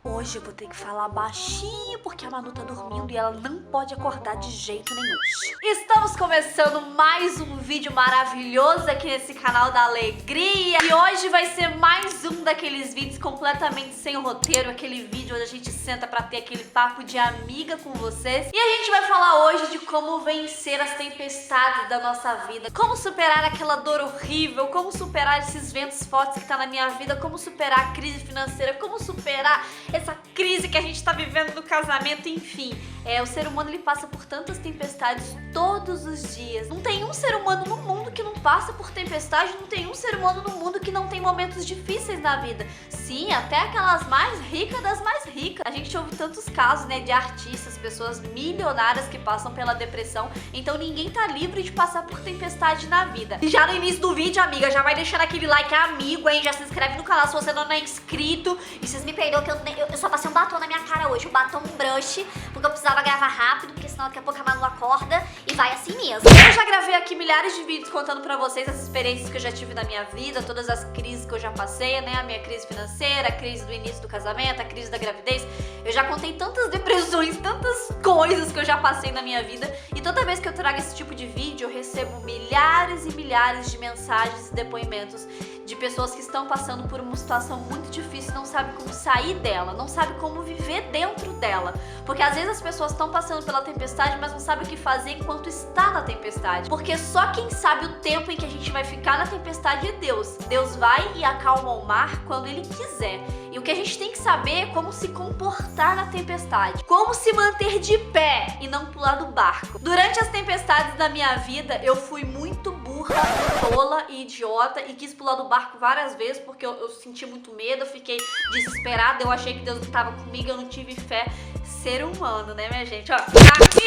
Hoje eu vou ter que falar baixinho porque a Manu tá dormindo e ela não pode acordar de jeito nenhum. Estamos começando mais um vídeo maravilhoso aqui nesse canal da Alegria. E hoje vai ser mais um daqueles vídeos completamente sem roteiro, aquele vídeo onde a gente senta pra ter aquele papo de amiga com vocês. E a gente vai falar hoje de como vencer as tempestades da nossa vida, como superar aquela dor horrível, como superar esses ventos fortes que tá na minha vida, como superar a crise financeira, como superar essa crise que a gente tá vivendo no casamento, enfim. O ser humano, ele passa por tantas tempestades todos os dias. Não tem um ser humano no mundo que não passa por tempestade, não tem um ser humano no mundo que não tem momentos difíceis na vida. Sim, até aquelas mais ricas das mais ricas. A gente ouve tantos casos, né, de artistas, pessoas milionárias que passam pela depressão. Então ninguém tá livre de passar por tempestade na vida. E já no início do vídeo, amiga, já vai deixando aquele like amigo, hein? Já se inscreve no canal se você não é inscrito. E vocês me perdoam que eu só passei um batom na minha cara hoje, um batom brush, porque eu precisava gravar rápido, porque senão daqui a pouco a Manu acorda e vai assim mesmo. Eu já gravei aqui milhares de vídeos contando pra vocês as experiências que eu já tive na minha vida, todas as crises que eu já passei, né? A minha crise financeira, a crise do início do casamento, a crise da gravidez. Eu já contei tantas depressões, tantas coisas que eu já passei na minha vida. E toda vez que eu trago esse tipo de vídeo, eu recebo milhares e milhares de mensagens e depoimentos de pessoas que estão passando por uma situação muito difícil e não sabem como sair dela, não sabem como viver dentro dela. Porque às vezes as pessoas estão passando pela tempestade, mas não sabem o que fazer enquanto está na tempestade. Porque só quem sabe o tempo em que a gente vai ficar na tempestade é Deus. Deus vai e acalma o mar quando Ele quiser. E o que a gente tem que saber é como se comportar na tempestade. Como se manter de pé e não pular do barco. Durante as tempestades da minha vida, eu fui muito burra, tola e idiota e quis pular do barco várias vezes porque eu senti muito medo, eu fiquei desesperada, eu achei que Deus não estava comigo, eu não tive fé. Ser humano, né, minha gente? Ó, aqui.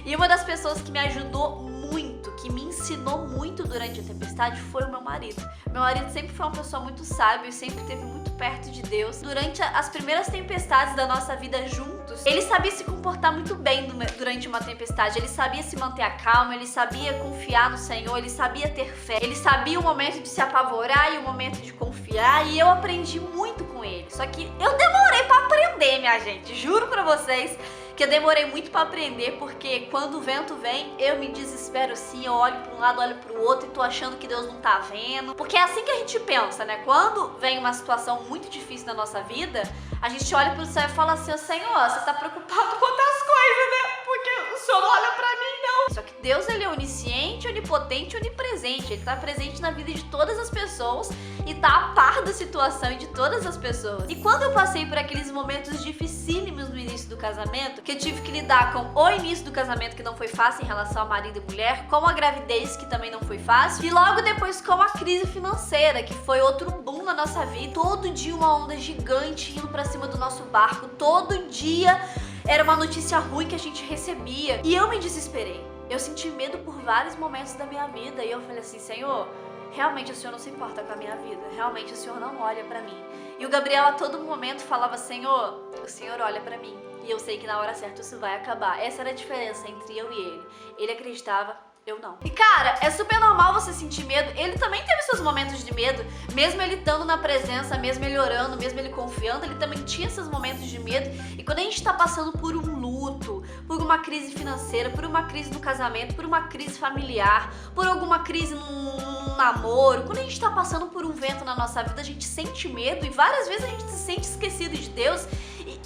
E uma das pessoas que me ajudou muito, que me ensinou muito durante a tempestade foi o meu marido. Meu marido sempre foi uma pessoa muito sábia e sempre esteve muito perto de Deus. Durante as primeiras tempestades da nossa vida juntos, ele sabia se comportar muito bem durante uma tempestade. Ele sabia se manter a calma, ele sabia confiar no Senhor, ele sabia ter fé. Ele sabia o momento de se apavorar e o momento de confiar, e eu aprendi muito com ele. Só que eu demorei pra aprender, minha gente. Juro pra vocês que eu demorei muito pra aprender, porque quando o vento vem, eu me desespero assim, eu olho pra um lado, olho pro outro e tô achando que Deus não tá vendo. Porque é assim que a gente pensa, né? Quando vem uma situação muito difícil na nossa vida, a gente olha pro céu e fala assim: Senhor, você tá preocupado com outras coisas, né? Porque o Senhor não olha pra mim, não. Só que Deus, ele é onisciente, onipotente, onipresente. Ele tá presente na vida de todas as pessoas e tá a par da situação e de todas as pessoas. E quando eu passei por aqueles momentos dificílimos no início do casamento, que eu tive que lidar com o início do casamento, que não foi fácil em relação a marido e mulher, com a gravidez, que também não foi fácil, e logo depois com a crise financeira, que foi outro boom na nossa vida. Todo dia uma onda gigante indo pra cima do nosso barco, todo dia era uma notícia ruim que a gente recebia, e eu me desesperei. Eu senti medo por vários momentos da minha vida, e eu falei assim: Senhor, realmente o Senhor não se importa com a minha vida, realmente o Senhor não olha pra mim. E o Gabriel a todo momento falava: Senhor, o Senhor olha pra mim, e eu sei que na hora certa isso vai acabar. Essa era a diferença entre eu e ele. Ele acreditava, eu não. E cara, é super normal você sentir medo. Ele também teve seus momentos de medo. Mesmo ele estando na presença, mesmo ele orando, mesmo ele confiando, ele também tinha esses momentos de medo. E quando a gente tá passando por um luto, por uma crise financeira, por uma crise no casamento, por uma crise familiar, por alguma crise num namoro, quando a gente tá passando por um vento na nossa vida, a gente sente medo e várias vezes a gente se sente esquecido de Deus.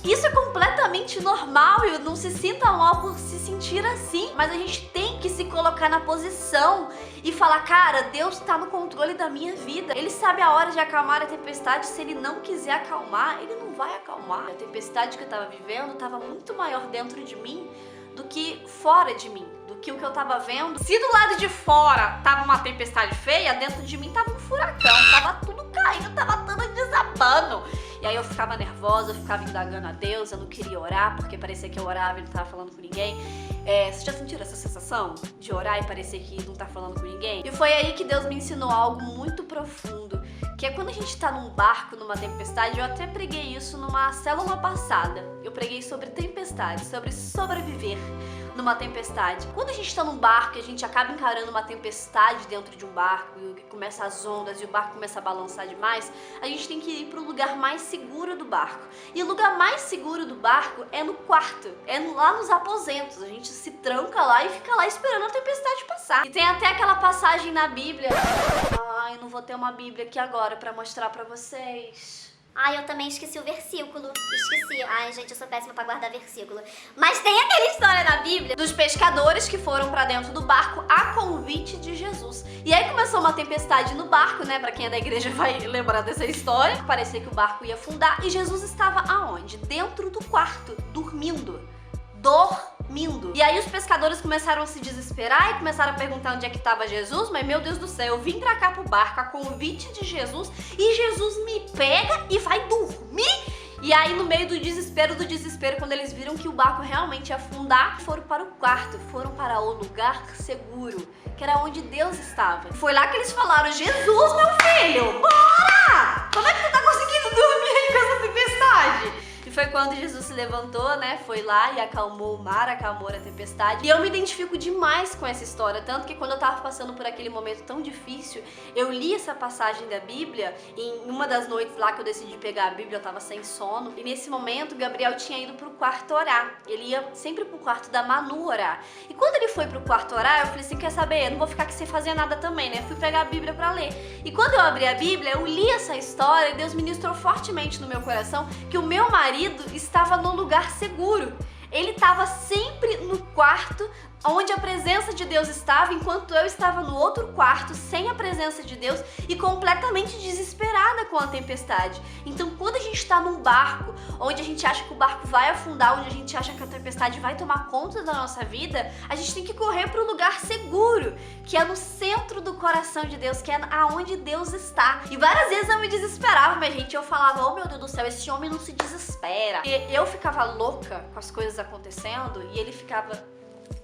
Isso é completamente normal, e não se sinta mal por se sentir assim, mas a gente tem que se colocar na posição e falar: cara, Deus tá no controle da minha vida. Ele sabe a hora de acalmar a tempestade. Se Ele não quiser acalmar, Ele não vai acalmar. A tempestade que eu tava vivendo tava muito maior dentro de mim do que fora de mim, do que o que eu tava vendo. Se do lado de fora tava uma tempestade feia, dentro de mim tava um furacão, tava tudo caindo, tava tudo desabando. E aí eu ficava nervosa, eu ficava indagando a Deus, eu não queria orar, porque parecia que eu orava e não tava falando com ninguém. Vocês já sentiram essa sensação de orar e parecer que não tá falando com ninguém? E foi aí que Deus me ensinou algo muito profundo, que é quando a gente tá num barco, numa tempestade. Eu até preguei isso numa célula passada. Eu preguei sobre tempestade, sobre sobreviver numa tempestade. Quando a gente tá num barco e a gente acaba encarando uma tempestade dentro de um barco e começa as ondas e o barco começa a balançar demais, a gente tem que ir pro lugar mais seguro do barco. E o lugar mais seguro do barco é no quarto, é lá nos aposentos. A gente se tranca lá e fica lá esperando a tempestade passar. E tem até aquela passagem na Bíblia. Ai, não vou ter uma Bíblia aqui agora pra mostrar pra vocês. Ai, eu também esqueci o versículo. Esqueci. Ai, gente, eu sou péssima pra guardar versículo. Mas tem aquela história na Bíblia Dos pescadores que foram pra dentro do barco a convite de Jesus. E aí começou uma tempestade no barco, né? Pra quem é da igreja vai lembrar dessa história. Parecia que o barco ia afundar e Jesus estava aonde? Dentro do quarto, dormindo. E aí os pescadores começaram a se desesperar e começaram a perguntar onde é que estava Jesus. Mas meu Deus do céu, eu vim pra cá pro barco a convite de Jesus e Jesus me pega e vai dormir. E aí no meio do desespero, quando eles viram que o barco realmente ia afundar, foram para o quarto, foram para o lugar seguro, que era onde Deus estava. Foi lá que eles falaram: Jesus, meu filho, bora! Como é que tu tá conseguindo dormir aí com essa tempestade? E foi quando Jesus se levantou, né? Foi lá e acalmou o mar, acalmou a tempestade. E eu me identifico demais com essa história, tanto que quando eu tava passando por aquele momento tão difícil, eu li essa passagem da Bíblia em uma das noites lá que eu decidi pegar a Bíblia, eu tava sem sono. E nesse momento, Gabriel tinha ido pro quarto orar. Ele ia sempre pro quarto da Manu orar. E quando ele foi pro quarto orar, eu falei assim: quer saber? Eu não vou ficar aqui sem fazer nada também, né? Fui pegar a Bíblia pra ler. E quando eu abri a Bíblia, eu li essa história e Deus ministrou fortemente no meu coração que o meu marido estava no lugar seguro. Ele estava sempre no quarto onde a presença de Deus estava, enquanto eu estava no outro quarto sem a presença de Deus e completamente desesperada com a tempestade. Então, quando a gente está num barco, onde a gente acha que o barco vai afundar, onde a gente acha que a tempestade vai tomar conta da nossa vida, a gente tem que correr para o lugar seguro, que é no centro do coração de Deus, que é aonde Deus está. E várias vezes eu me desesperava, minha gente, eu falava: oh meu Deus do céu, esse homem não se desespera. E eu ficava louca com as coisas acontecendo e ele ficava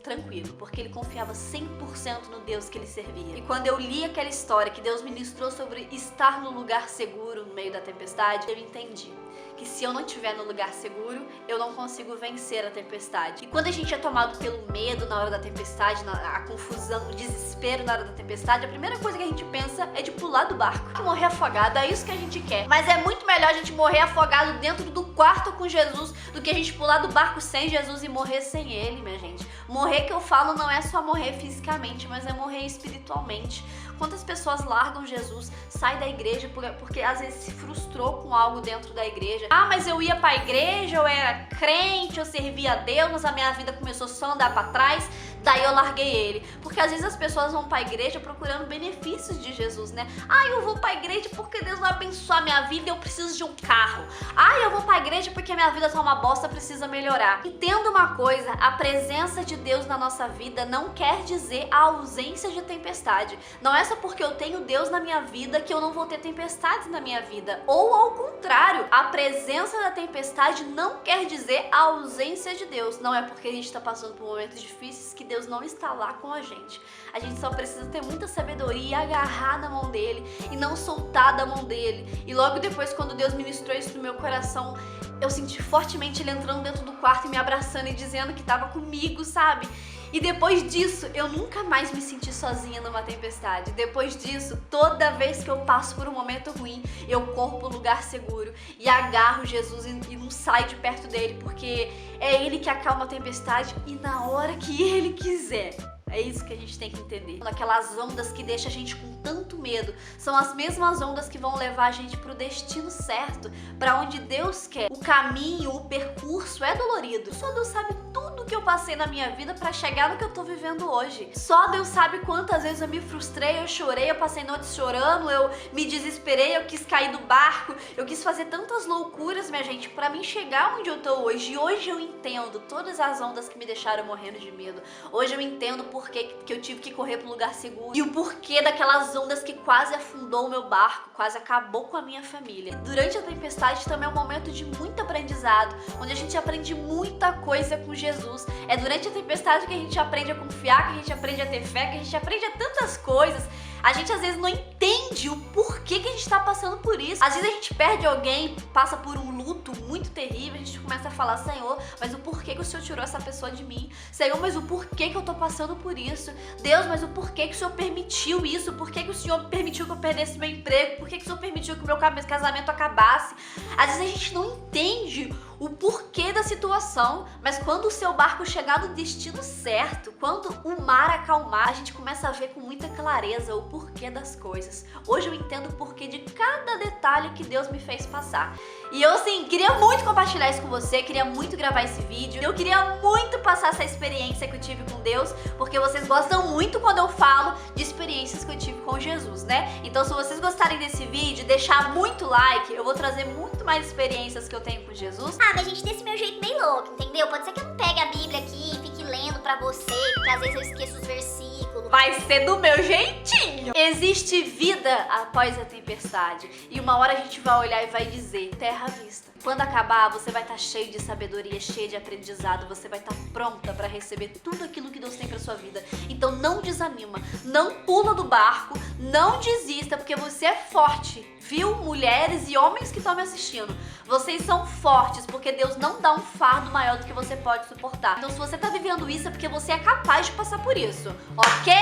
tranquilo, porque ele confiava 100% no Deus que ele servia. E quando eu li aquela história que Deus ministrou sobre estar no lugar seguro no meio da tempestade, eu entendi que se eu não estiver no lugar seguro, eu não consigo vencer a tempestade. E quando a gente é tomado pelo medo na hora da tempestade, a confusão, o desespero na hora da tempestade, a primeira coisa que a gente pensa é de pular do barco. Morrer afogado, é isso que a gente quer. Mas é muito melhor a gente morrer afogado dentro do quarto com Jesus do que a gente pular do barco sem Jesus e morrer sem Ele, minha gente. Morrer que eu falo não é só morrer fisicamente, mas é morrer espiritualmente. Quantas pessoas largam Jesus, saem da igreja porque às vezes se frustrou com algo dentro da igreja. Ah, mas eu ia pra igreja, eu era crente, eu servia a Deus, mas a minha vida começou só a andar pra trás, daí eu larguei Ele. Porque às vezes as pessoas vão pra igreja procurando benefícios de Jesus, né? Ah, eu vou pra igreja porque Deus vai abençoar a minha vida e eu preciso de um carro. Ah, eu vou pra igreja porque a minha vida tá uma bosta, precisa melhorar. Entenda uma coisa, a presença de Deus na nossa vida não quer dizer a ausência de tempestade. Não é só porque eu tenho Deus na minha vida que eu não vou ter tempestades na minha vida. Ou ao contrário, a presença da tempestade não quer dizer a ausência de Deus. Não é porque a gente está passando por momentos difíceis que Deus não está lá com a gente. A gente só precisa ter muita sabedoria e agarrar na mão dele e não soltar da mão dele. E logo depois, quando Deus ministrou isso no meu coração, eu senti fortemente ele entrando dentro do quarto e me abraçando e dizendo que estava comigo, sabe? E depois disso, eu nunca mais me senti sozinha numa tempestade. Depois disso, toda vez que eu passo por um momento ruim, eu corro pro lugar seguro e agarro Jesus e não saio de perto dele, porque é Ele que acalma a tempestade e na hora que Ele quiser. É isso que a gente tem que entender. Aquelas ondas que deixam a gente com tanto medo são as mesmas ondas que vão levar a gente pro destino certo, para onde Deus quer. O caminho, o percurso é dolorido. Só Deus sabe tudo que eu passei na minha vida para chegar no que eu tô vivendo hoje. Só Deus sabe quantas vezes eu me frustrei, eu chorei, eu passei noites chorando, eu me desesperei, eu quis cair do barco, eu quis fazer tantas loucuras, minha gente, para mim chegar onde eu tô hoje. E hoje eu entendo todas as ondas que me deixaram morrendo de medo. Hoje eu entendo porquê que eu tive que correr pro lugar seguro e o porquê daquelas ondas que quase afundou o meu barco, quase acabou com a minha família. Durante a tempestade também é um momento de muito aprendizado, onde a gente aprende muita coisa com Jesus. É durante a tempestade que a gente aprende a confiar, que a gente aprende a ter fé, que a gente aprende a tantas coisas. A gente às vezes não entende o porquê que a gente tá passando por isso. Às vezes a gente perde alguém, passa por um luto muito terrível, a gente começa a falar, Senhor, mas o porquê que o Senhor tirou essa pessoa de mim? Senhor, mas o porquê que eu tô passando por isso? Deus, mas o porquê que o Senhor permitiu isso? Por que o Senhor permitiu que eu perdesse meu emprego? Por que o Senhor permitiu que o meu casamento acabasse? Às vezes a gente não entende o porquê da situação, mas quando o seu barco chegar no destino certo, quando o mar acalmar, a gente começa a ver com muita clareza o porquê das coisas. Hoje eu entendo o porquê de cada detalhe que Deus me fez passar. E eu, assim, queria muito compartilhar isso com você, queria muito gravar esse vídeo, eu queria muito passar essa experiência que eu tive com Deus, porque vocês gostam muito quando eu falo de experiências que eu tive com Jesus, né? Então se vocês gostarem desse vídeo, deixar muito like, eu vou trazer muito mais experiências que eu tenho com Jesus. Mas gente, desse meu jeito meio louco, entendeu? Pode ser que eu não pegue a Bíblia aqui e fique lendo pra você, porque às vezes eu esqueço os versículos. Vai ser do meu jeitinho. Existe vida após a tempestade. E uma hora a gente vai olhar e vai dizer, terra à vista. Quando acabar, você vai estar cheio de sabedoria, cheio de aprendizado. Você vai estar pronta para receber tudo aquilo que Deus tem para sua vida. Então não desanima, não pula do barco, não desista, porque você é forte. Viu? Mulheres e homens que estão me assistindo. Vocês são fortes, porque Deus não dá um fardo maior do que você pode suportar. Então se você tá vivendo isso é porque você é capaz de passar por isso, ok?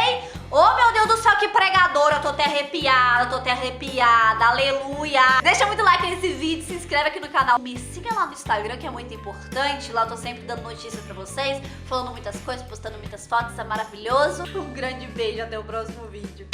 Oh meu Deus do céu, que pregadora, eu tô até arrepiada, aleluia. Deixa muito like nesse vídeo, se inscreve aqui no canal. Me siga lá no Instagram, que é muito importante. Lá eu tô sempre dando notícias pra vocês, falando muitas coisas, postando muitas fotos, é maravilhoso. Um grande beijo, até o próximo vídeo.